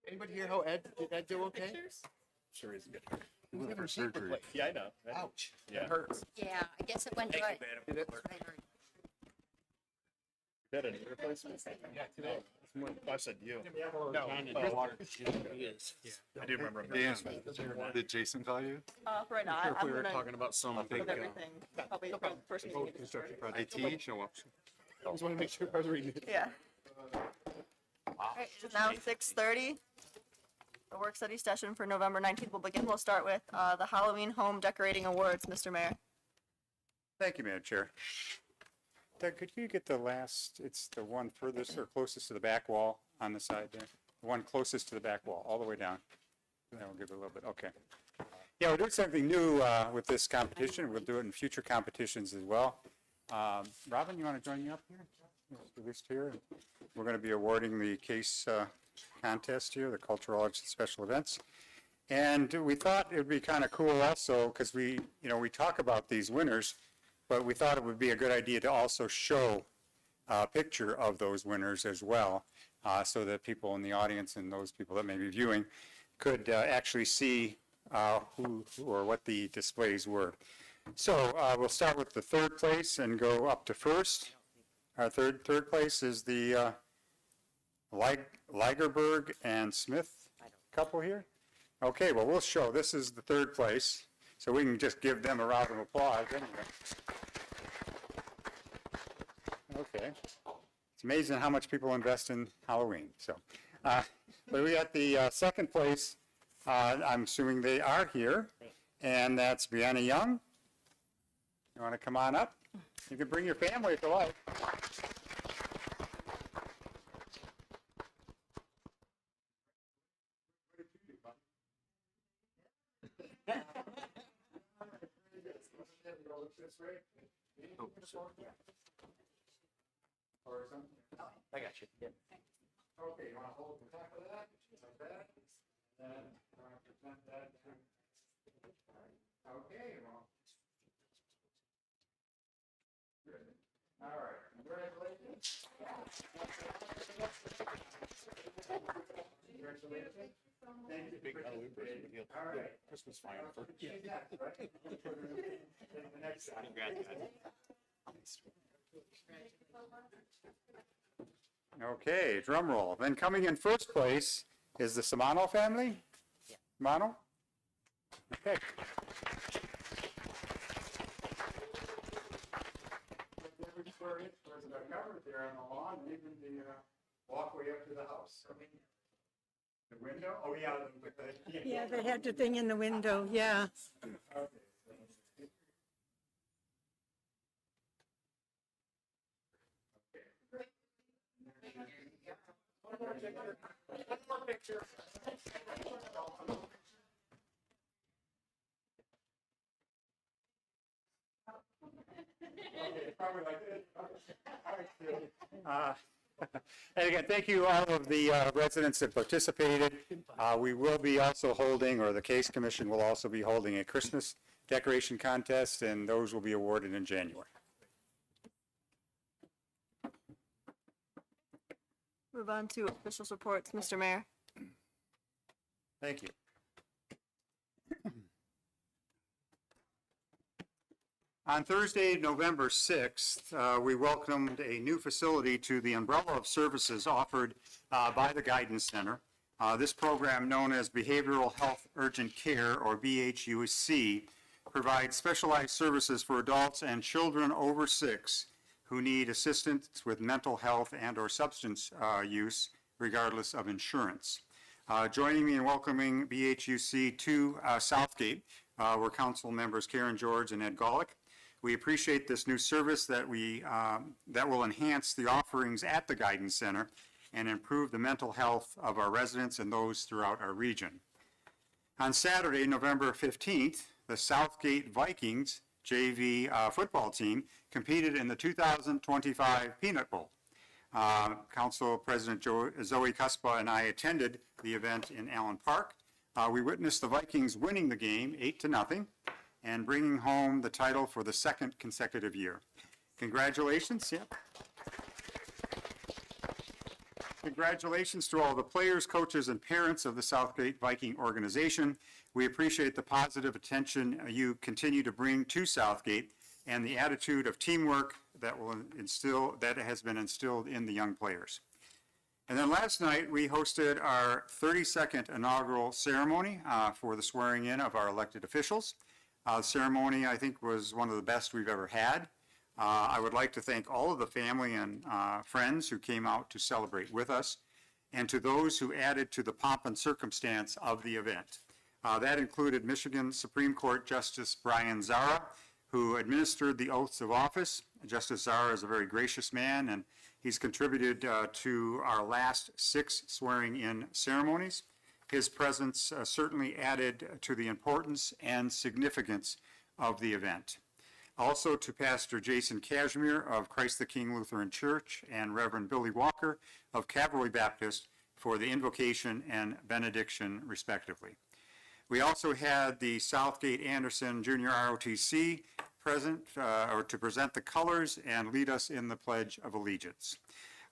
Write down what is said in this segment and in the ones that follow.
Anybody hear how Ed, did Ed do okay? Sure is good. He was having surgery. replaced. Yeah, I know. Ouch. Yeah. That hurts. Yeah, I guess it went Thank right. you, madam. Did it? You had a knee replacement? Yeah, today. I said you. No. I do remember him. Dan, did Jason tell you? Right now, Sure, if I'm we were gonna talking about some put big everything, probably from the first meeting. construction project. IT, show up. I just want to make sure I was reading it. Yeah. Alright, it is now 6:30. The work study session for November 19th will begin. We'll start with the Halloween Home Decorating Awards, Mr. Mayor. Thank you, Madam Chair. Doug, could you get the last, it's the one furthest or closest to the back wall on the side there? The one closest to the back wall, all the way down. That will give it a little bit, okay. Yeah, we're doing something new with this competition. We'll do it in future competitions as well. Robin, you want to join me up here? Let's do this here. We're going to be awarding the case contest here, the cultural arts and special events. And we thought it would be kind of cool also, because we talk about these winners, but we thought it would be a good idea to also show a picture of those winners as well, so that people in the audience and those people that may be viewing could actually see who or what the displays were. So we'll start with the third place and go up to first. Our third place is the Ligerberg and Smith couple here. Okay, well, we'll show. This is the third place, so we can just give them a round of applause anyway. Okay. It's amazing how much people invest in Halloween. So, but we got the second place. I'm assuming they are here, and that's Brianna Young. You want to come on up? You can bring your family if you like. I got you. Yeah. Okay, you want to hold the top of that, like that, and then you want to present that to, okay, well. Good. All right, congratulations. Congratulations. Thank you. Big Halloween person. All right. Christmas fire. Yeah, right. The next time. Okay, drum roll. Then coming in first place is the Samano family. Samano? Okay. Covered there on the lawn, even the walkway up to the house. The window? Oh, yeah. Yeah, they had the thing in the window, yeah. Okay. One more picture. Okay, probably like this. And again, thank you all of the residents that participated. We will be also holding, or the Case Commission will also be holding a Christmas decoration contest, and those will be awarded in January. Move on to officials reports, Mr. Mayor. Thank you. On Thursday, November 6th, we welcomed a new facility to the umbrella of services offered by the Guidance Center. This program, known as Behavioral Health Urgent Care, or BHUC, provides specialized services for adults and children over 6 who need assistance with mental health and or substance use, regardless of insurance. Joining me in welcoming BHUC to Southgate were council members Karen George and Ed Golick. We appreciate this new service that will enhance the offerings at the Guidance Center and improve the mental health of our residents and those throughout our region. On Saturday, November 15th, the Southgate Vikings JV football team competed in the 2025 Peanut Bowl. Council President Zoe Cuspa and I attended the event in Allen Park. We witnessed the Vikings winning the game 8-0 and bringing home the title for the second consecutive year. Congratulations. Yeah. Congratulations to all the players, coaches, and parents of the Southgate Viking organization. We appreciate the positive attention you continue to bring to Southgate and the attitude of teamwork that has been instilled in the young players. And then last night, we hosted our 32nd inaugural ceremony for the swearing in of our elected officials. The ceremony, I think, was one of the best we've ever had. I would like to thank all of the family and friends who came out to celebrate with us, and to those who added to the pomp and circumstance of the event. That included Michigan Supreme Court Justice Brian Zara, who administered the oaths of office. Justice Zara is a very gracious man, and he's contributed to our last 6 swearing-in ceremonies. His presence certainly added to the importance and significance of the event. Also to Pastor Jason Cashmere of Christ the King Lutheran Church and Reverend Billy Walker of Calvary Baptist for the invocation and benediction, respectively. We also had the Southgate Anderson Junior ROTC present to present the colors and lead us in the Pledge of Allegiance.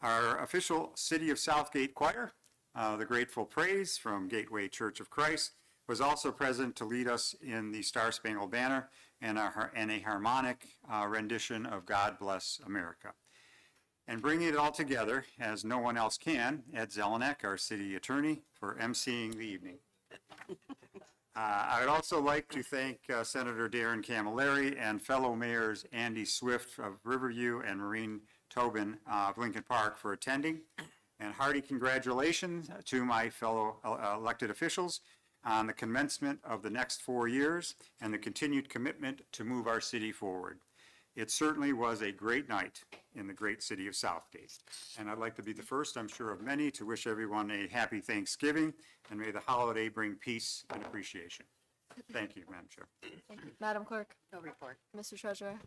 Our official City of Southgate choir, the Grateful Praise from Gateway Church of Christ, was also present to lead us in the Star Spangled Banner and a harmonic rendition of God Bless America. And bringing it all together, as no one else can, Ed Zelenak, our city attorney, for emceeing the evening. I would also like to thank Senator Darren Camilleri and fellow mayors Andy Swift of Riverview and Maureen Tobin of Lincoln Park for attending. And hearty congratulations to my fellow elected officials on the commencement of the next 4 years and the continued commitment to move our city forward. It certainly was a great night in the great city of Southgate. And I'd like to be the first, I'm sure, of many to wish everyone a happy Thanksgiving, and may the holiday bring peace and appreciation. Thank you, Madam Chair. Thank you. Madam Clerk, No report. Mr. Treasurer.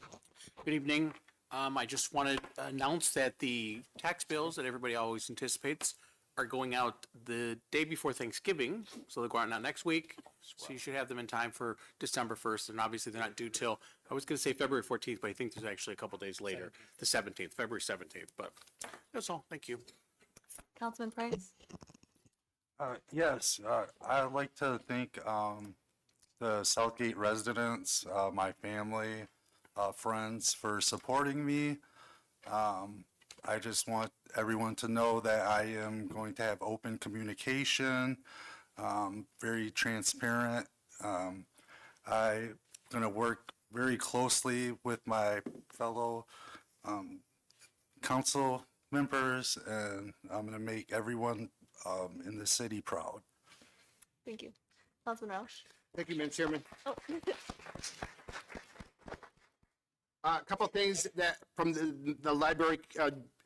Good evening. I just wanted to announce that the tax bills that everybody always anticipates are going out the day before Thanksgiving, so they'll go out now next week. So you should have them in time for December 1st, and obviously they're not due till, I was gonna say February 14th, but I think there's actually a couple days later, the 17th, February 17th, but that's all. Thank you. Councilman Price. Yes, I'd like to thank the Southgate residents, my family, friends for supporting me. I just want everyone to know that I am going to have open communication, very transparent. I'm going to work very closely with my fellow council members, and I'm going to make everyone in the city proud. Thank you. Councilman Roush. Thank you, Madam Chairman. Oh, A couple of things that from the library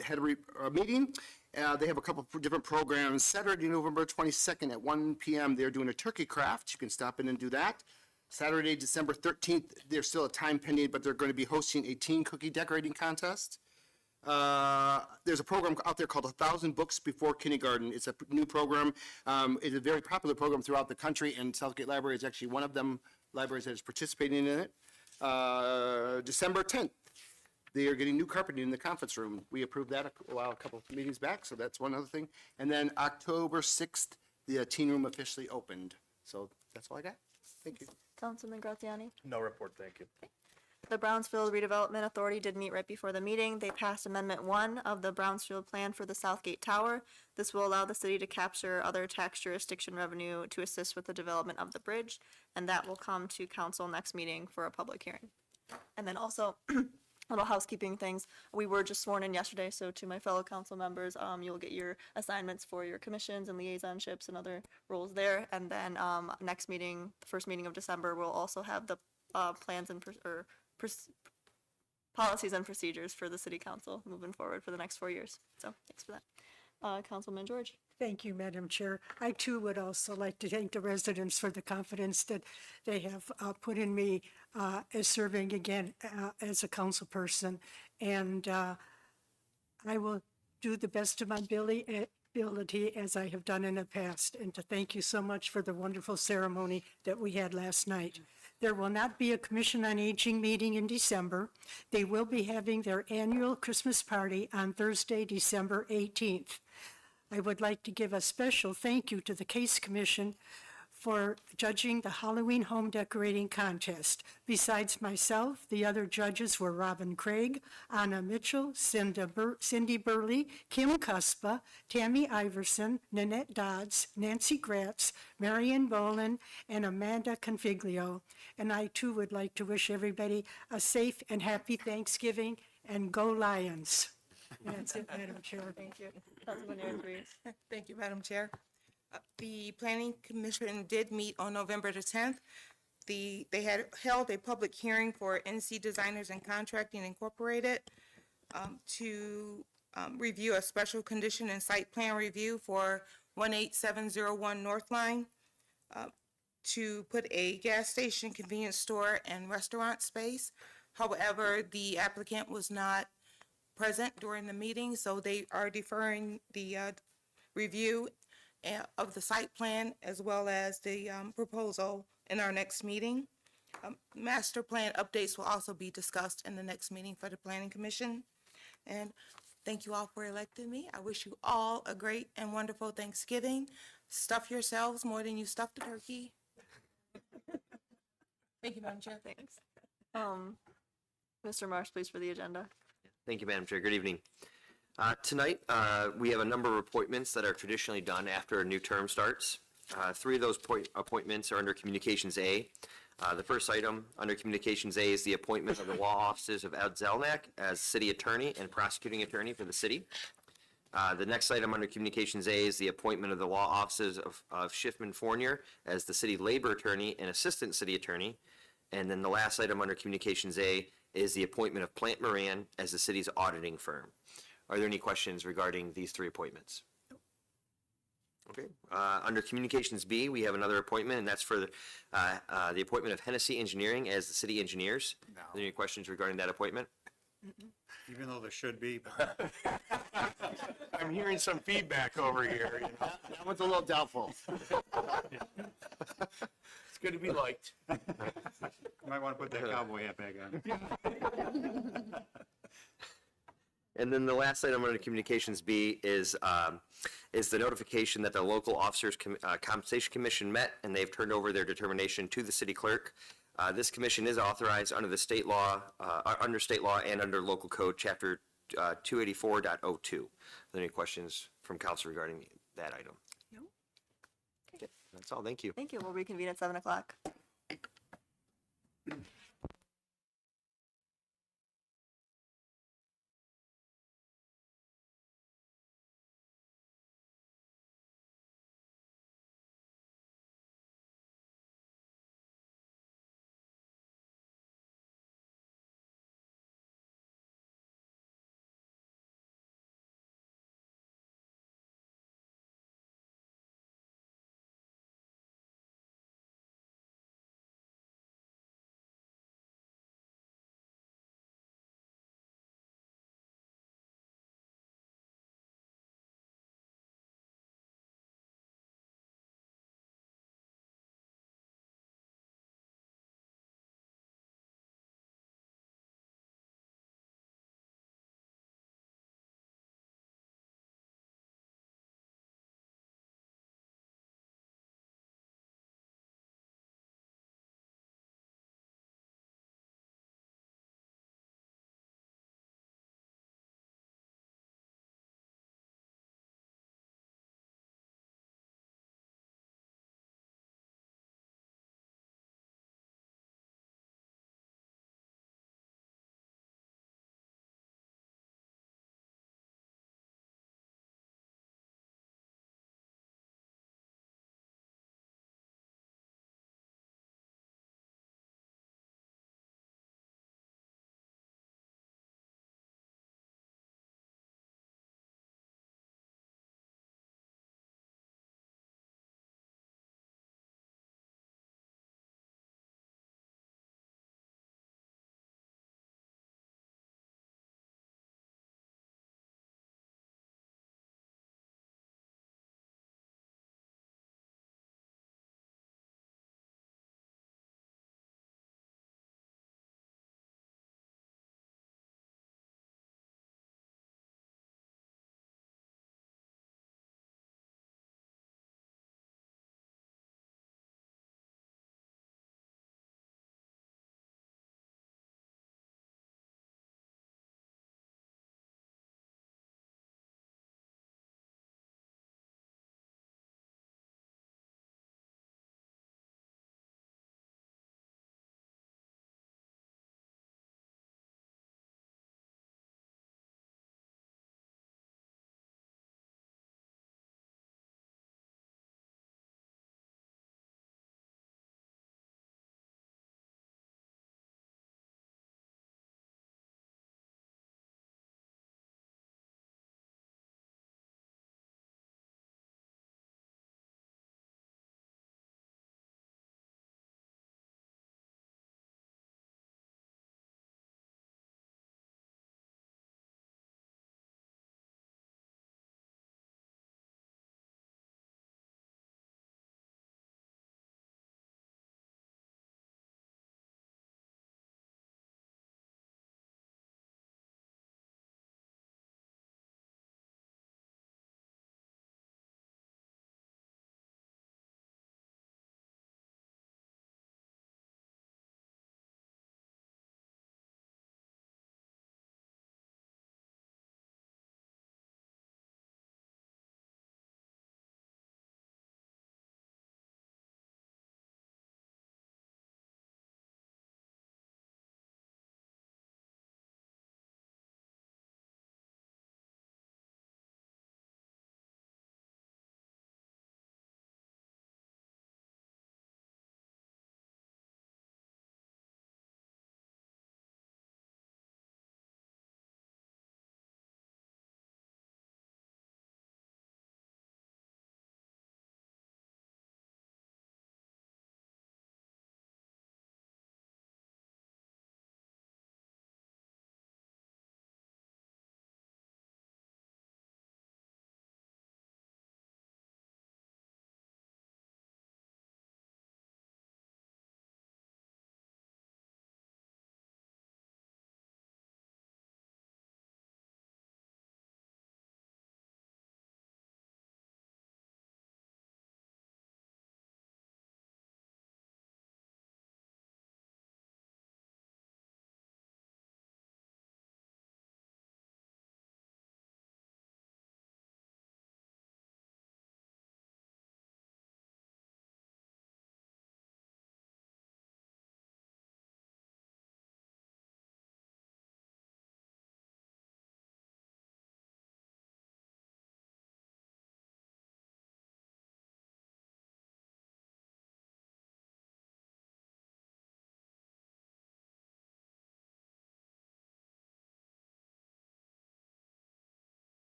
had a meeting. They have a couple of different programs. Saturday, November 22nd at 1 p.m. They're doing a turkey craft. You can stop in and do that. Saturday, December 13th, there's still a time pending, but they're going to be hosting a teen cookie decorating contest. There's a program out there called 1,000 Books Before Kindergarten. It's a new program. It's a very popular program throughout the country, and Southgate Library is actually one of them libraries that is participating in it. December 10th, they are getting new carpeting in the conference room. We approved that a couple of meetings back, so that's one other thing. And then October 6th, the teen room officially opened. So that's all I got. Thank you. Councilman Graziani. No report, thank you. The Brownsfield Redevelopment Authority did meet right before the meeting. They passed Amendment 1 of the Brownsfield Plan for the Southgate Tower. This will allow the city to capture other tax jurisdiction revenue to assist with the development of the bridge, and that will come to council next meeting for a public hearing. And then also, little housekeeping things. We were just sworn in yesterday, so to my fellow council members, you'll get your assignments for your commissions and liaisonships and other roles there. And then next meeting, the first meeting of December, we'll also have the plans and policies and procedures for the city council moving forward for the next 4 years. So thanks for that. Councilman George. Thank you, Madam Chair. I too would also like to thank the residents for the confidence that they have put in me as serving again as a council person. And I will do the best of my ability as I have done in the past. And to thank you so much for the wonderful ceremony that we had last night. There will not be a Commission on Aging meeting in December. They will be having their annual Christmas party on Thursday, December 18th. I would like to give a special thank you to the Case Commission for judging the Halloween home decorating contest. Besides myself, the other judges were Robin Craig, Anna Mitchell, Cindy Burley, Kim Cuspa, Tammy Iverson, Nanette Dodds, Nancy Gratz, Marion Boland, and Amanda Configlio. And I too would like to wish everybody a safe and happy Thanksgiving, and go Lions. And that's it, Madam Chair. Thank you. Councilman Yurns. Thank you, Madam Chair. The Planning Commission did meet on November the 10th. They had held a public hearing for NC Designers and Contracting Incorporated to review a special condition and site plan review for 18701 North Line to put a gas station, convenience store, and restaurant space. However, the applicant was not present during the meeting, so they are deferring the review of the site plan as well as the proposal in our next meeting. Master plan updates will also be discussed in the next meeting for the Planning Commission. And thank you all for electing me. I wish you all a great and wonderful Thanksgiving. Stuff yourselves more than you stuffed the turkey. Thank you, Madam Chair. Thanks. Mr. Marsh, please, for the agenda. Thank you, Madam Chair. Good evening. Tonight, we have a number of appointments that are traditionally done after a new term starts. Three of those appointments are under Communications A. The first item under Communications A is the appointment of the law offices of Ed Zelnak as City Attorney and Prosecuting Attorney for the city. The next item under Communications A is the appointment of the law offices of Schiffman Fournier as the City Labor Attorney and Assistant City Attorney. And then the last item under Communications A is the appointment of Plant Moran as the city's auditing firm. Are there any questions regarding these three appointments? Okay. Under Communications B, we have another appointment, and that's for the appointment of Hennessy Engineering as the city engineers. Are there any questions regarding that appointment? Even though there should be. I'm hearing some feedback over here, you know. That one's a little doubtful. It's good to be liked. You might want to put that cowboy hat back on. And then the last item under Communications B is the notification that the local officers compensation commission met, and they've turned over their determination to the city clerk. This commission is authorized under the state law, and under local code chapter 284.02. Are there any questions from council regarding that item? No. Okay, that's all. Thank you. Thank you. We'll reconvene at 7:00.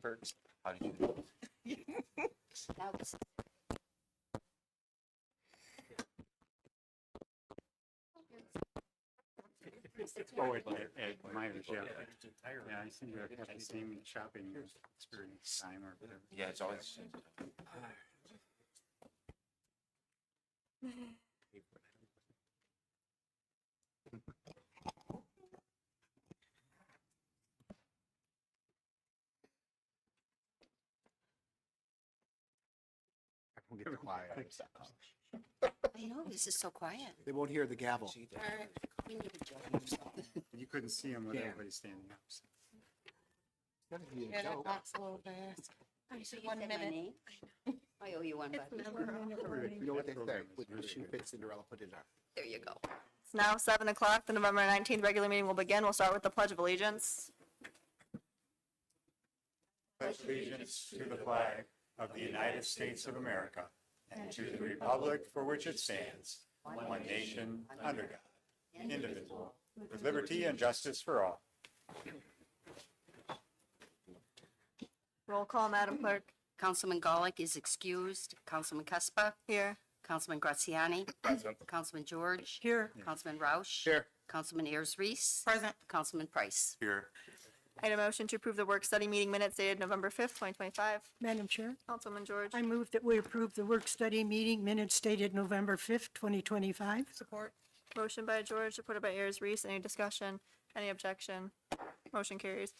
How did you do? Now this Oh, at Myers, yeah. Yeah, I think we have the same shopping experience time or whatever. Yeah, it's always. We'll get quiet. I know, this is so quiet. They won't hear the gavel. We need to join. You couldn't see them with everybody standing up. so. Yeah, that talks a little fast. One minute. I owe you one, buddy. You know what they say, with the shoe fit Cinderella put it on. There you go. It's now 7 o'clock. The November 19th regular meeting will begin. We'll start with the Pledge of Allegiance. Pledge allegiance to the flag of the United States of America and to the republic for which it stands, one nation, under God, indivisible, with liberty and justice for all. Roll call, Madam Clerk. Councilman Golick is excused. Councilman Cuspa. Here. Councilman Graziani. Councilman George. Here. Councilman Roush. Here. Councilman Ayers Reese. Present. Councilman Price. Here. I need a motion to approve the work study meeting minutes dated November 5th, 2025. Madam Chair, Councilman George. I move that we approve the work-study meeting minutes dated November 5th, 2025. Support. Motion by George, supported by Ayers Reese. Any discussion? Any objection? Motion carries.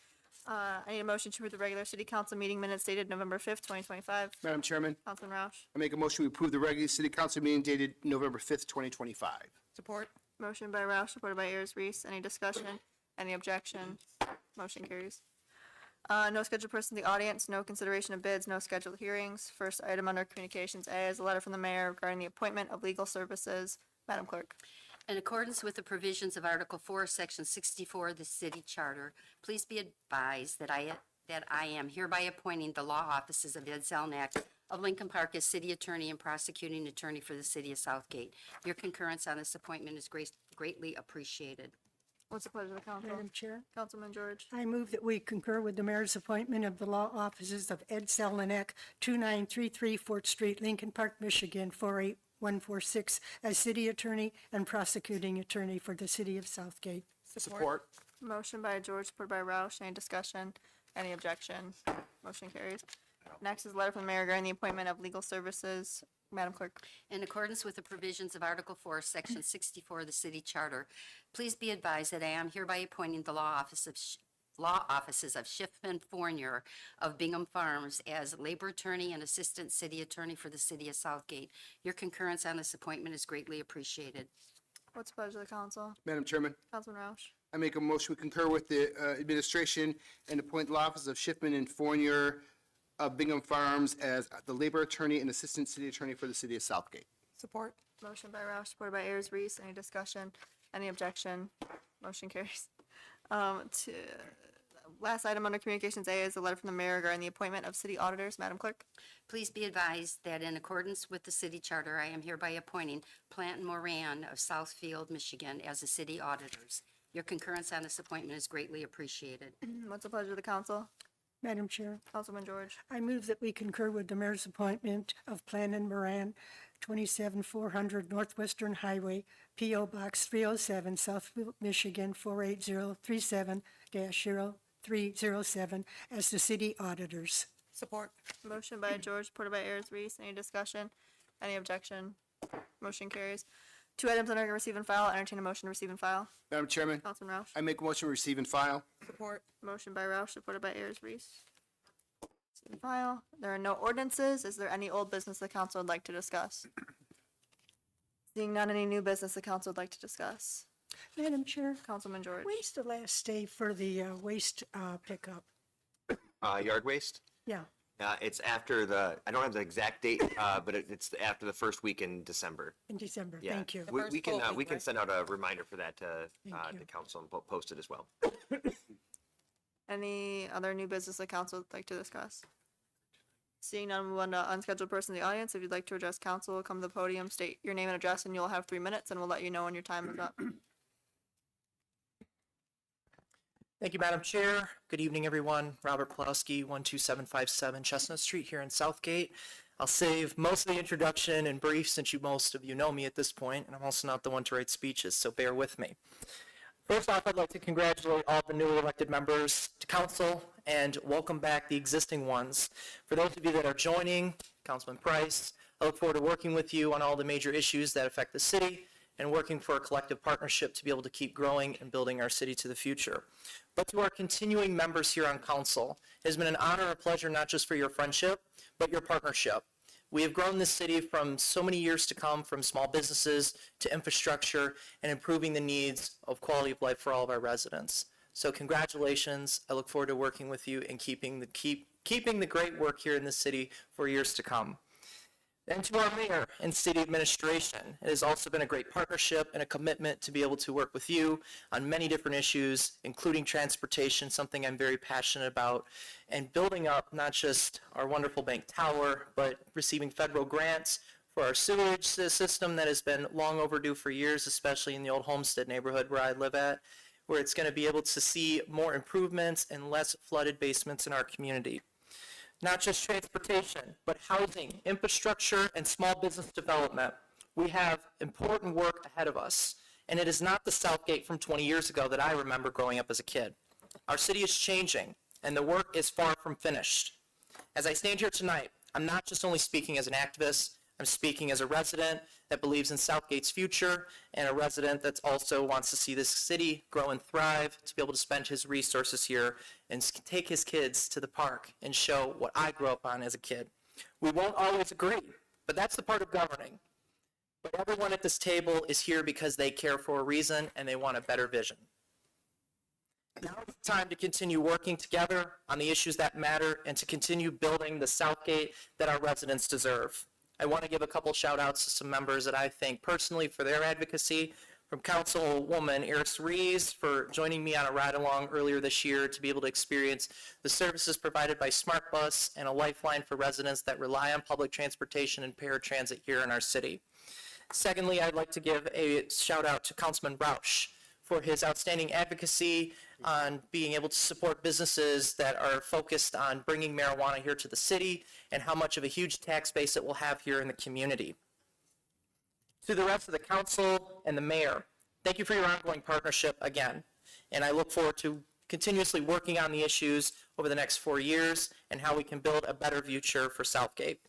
I need a motion to approve the regular city council meeting minutes dated November 5th, 2025. Madam Chairman, Councilman Roush. I make a motion to approve the regular city council meeting dated November 5th, 2025. Support. Motion by Roush, supported by Ayers Reese. Any discussion? Any objection? Motion carries. No scheduled person in the audience, no consideration of bids, no scheduled hearings. First item under communications A is a letter from the mayor regarding the appointment of legal services. Madam Clerk. In accordance with the provisions of Article 4, Section 64 of the city charter, please be advised that I am hereby appointing the law offices of Ed Zelnak of Lincoln Park as city attorney and prosecuting attorney for the city of Southgate. Your concurrence on this appointment is greatly appreciated. What's the pleasure of the council? Madam Chair, Councilman George. I move that we concur with the mayor's appointment of the law offices of Ed Selenek, 2933 Fort Street, Lincoln Park, Michigan, 48146, as city attorney and prosecuting attorney for the city of Southgate. Support. Motion by George, supported by Roush. Any discussion? Any objection? Motion carries. Next is a letter from the mayor regarding the appointment of legal services. Madam Clerk. In accordance with the provisions of Article 4, Section 64 of the city charter, please be advised that I am hereby appointing the law offices of Schiffman Fournier of Bingham Farms as labor attorney and assistant city attorney for the city of Southgate. Your concurrence on this appointment is greatly appreciated. What's the pleasure of the council? Madam Chairman, Councilman Roush. I make a motion we concur with the administration and appoint the office of Schiffman and Fournier of Bingham Farms as the labor attorney and assistant city attorney for the city of Southgate. Support. Motion by Roush, supported by Ayers Reese. Any discussion? Any objection? Motion carries. Last item under communications A is a letter from the mayor regarding the appointment of city auditors. Madam Clerk. Please be advised that in accordance with the city charter, I am hereby appointing Plant and Moran of Southfield, Michigan as the city auditors. Your concurrence on this appointment is greatly appreciated. What's the pleasure of the council? Madam Chair, Councilman George. I move that we concur with the mayor's appointment of Plan and Moran, 27400 Northwestern Highway, P.O. Box 307, Southfield, Michigan, 48037-0307, as the city auditors. Support. Motion by George, supported by Ayers Reese. Any discussion? Any objection? Motion carries. 2 items under receive and file. Entertain a motion to receive and file. Madam Chairman, Councilman Roush. I make a motion to receive and file. Support. Motion by Roush, supported by Ayers Reese. Receive and file. There are no ordinances. Is there any old business the council would like to discuss? Seeing none, any new business the council would like to discuss? Madam Chair, Councilman George. when's the last day for the waste pickup? Yard waste? Yeah, It's after I don't have the exact date, but it's after the first week in December. in December. Yeah. Thank you. We first can, full we week, can right? send out a reminder for that to Thank you. the council and post it as well. Any other new business the council would like to discuss? Seeing none, we'll move on to unscheduled person in the audience. If you'd like to address council, come to the podium, state your name and address, and you'll have 3 minutes, and we'll let you know when your time is up. Thank you, Madam Chair. Good evening, everyone. Robert Plowski, 12757 Chestnut Street here in Southgate. I'll save most of the introduction and brief since most of you know me at this point, and I'm also not the one to write speeches, so bear with me. First off, I'd like to congratulate all the newly elected members to council and welcome back the existing ones. For those of you that are joining, Councilman Price, I look forward to working with you on all the major issues that affect the city and working for a collective partnership to be able to keep growing and building our city to the future. But to our continuing members here on council, it has been an honor and a pleasure not just for your friendship, but your partnership. We have grown this city from so many years to come, from small businesses to infrastructure and improving the needs of quality of life for all of our residents. So congratulations. I look forward to working with you and keeping the great work here in the city for years to come. And to our mayor and city administration, it has also been a great partnership and a commitment to be able to work with you on many different issues, including transportation, something I'm very passionate about, and building up not just our wonderful bank tower, but receiving federal grants for our sewage system that has been long overdue for years, especially in the old Homestead neighborhood where I live at, where it's going to be able to see more improvements and less flooded basements in our community. Not just transportation, but housing, infrastructure, and small business development. We have important work ahead of us, and it is not the Southgate from 20 years ago that I remember growing up as a kid. Our city is changing, and the work is far from finished. As I stand here tonight, I'm not just only speaking as an activist, I'm speaking as a resident that believes in Southgate's future and a resident that also wants to see this city grow and thrive, to be able to spend his resources here and take his kids to the park and show what I grew up on as a kid. We won't always agree, but that's the part of governing. But everyone at this table is here because they care for a reason and they want a better vision. Now it's time to continue working together on the issues that matter and to continue building the Southgate that our residents deserve. I want to give a couple shout outs to some members that I thank personally for their advocacy, from Councilwoman Iris Rees for joining me on a ride along earlier this year to be able to experience the services provided by Smart Bus and a lifeline for residents that rely on public transportation and paratransit here in our city. Secondly, I'd like to give a shout out to Councilman Roush for his outstanding advocacy on being able to support businesses that are focused on bringing marijuana here to the city and how much of a huge tax base it will have here in the community. To the rest of the council and the mayor, thank you for your ongoing partnership again, and I look forward to continuously working on the issues over the next 4 years and how we can build a better future for Southgate.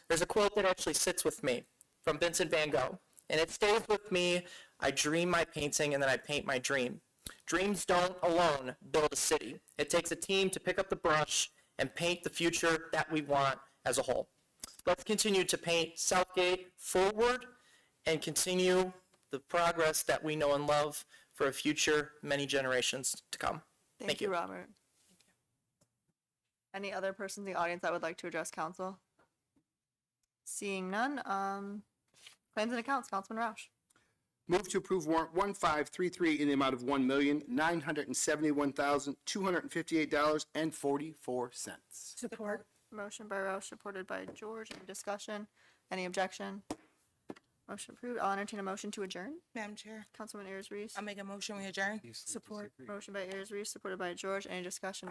There's a quote that actually sits with me from Vincent van Gogh, and it stays with me. I dream my painting and then I paint my dream. Dreams don't alone build a city. It takes a team to pick up the brush and paint the future that we want as a whole. Let's continue to paint Southgate forward and continue the progress that we know and love for a future many generations to come. Thank you, Robert. Any other persons in the audience that would like to address council? Seeing none, claims and accounts, Councilman Roush. Move to approve warrant 1533 in the amount of $1,971,258.44. Support. Motion by Roush, supported by George. Any discussion? Any objection? Motion approved. I'll entertain a motion to adjourn. Madam Chair, Councilwoman Ayers Reese. I'll make a motion, we adjourn. Support. Motion by Ayers Reese, supported by George. Any discussion?